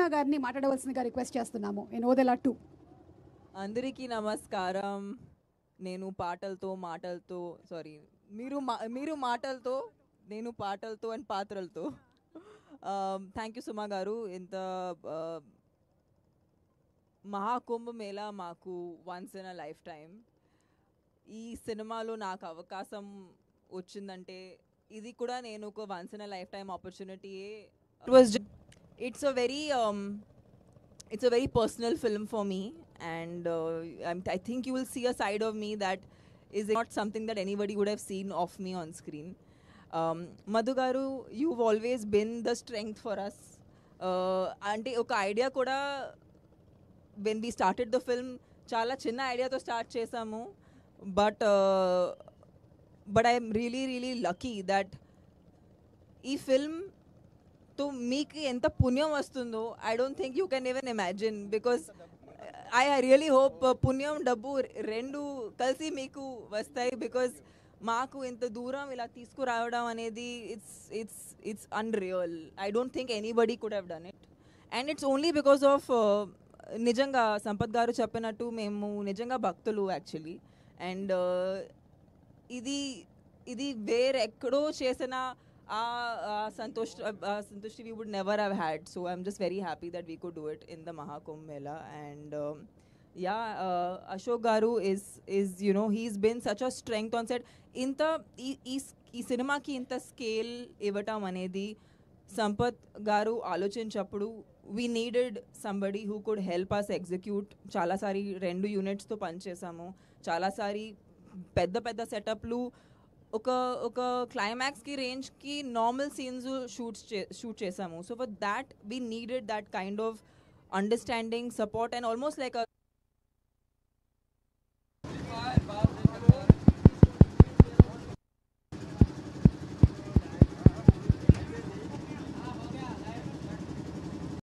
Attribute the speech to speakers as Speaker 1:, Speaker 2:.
Speaker 1: కల్పన గారిని మాట్లాడవలసిందిగా రిక్వెస్ట్ చేస్తున్నాము ఇన్ ఓదెలా 2.
Speaker 2: అందరికీ నమస్కారం. నేను పాటలతో మాటలతో మీరు మాటలతో నేను పాటలతో అండ్ పాత్రలతో. థ్యాంక్ యూ సుమా గారు. ఇంత మహాకుంభ మేళా మాకు once in a lifetime. ఈ సినిమాలో నాకు అవకాశం వచ్చిందంటే ఇది కూడా నేను ఒక once in a lifetime ఆపర్చునిటీయే. It's a very personal film for me, and I think you will see a side of me that is not something that anybody would have seen of me on screen. Madhu garu, you've always been the strength for us. Ante oka idea kuda when we started the film chala chinna idea tho start chesamu, but I'm really lucky that ee film तो మీకు ఎంత పుణ్యం వస్తుందో I don't think you can even imagine, because I really hope పుణ్యం డబ్బు రెండు కలిసి మీకు వస్తాయి. బికాస్ మాకు ఇంత దూరం ఇలా తీసుకురావడం అనేది it's unreal. I don't think anybody could have done it, and it's only because of నిజంగా సంపత్ గారు చెప్పినట్టు మేము నిజంగా భక్తులు యాక్చువల్లీ. అండ్ ఇది వేరెక్కడో చేసిన Santushti we would never have had. So I'm just very happy that we could do it in the Mahakumbh Mela. And Ashok Garu is you know, he's been such a strength on set. Inta ee cinema ki inta scale ivatam anedi Sampath Garu ఆలోచించప్పుడు we needed somebody who could help us execute. చాలా సారి 2 units తో పని చేసాము. చాలా సారి పెద్ద సెటప్లు ఒక climax కి range కి normal scenes shoot చేసాము. So for that we needed that kind of understanding, support and almost like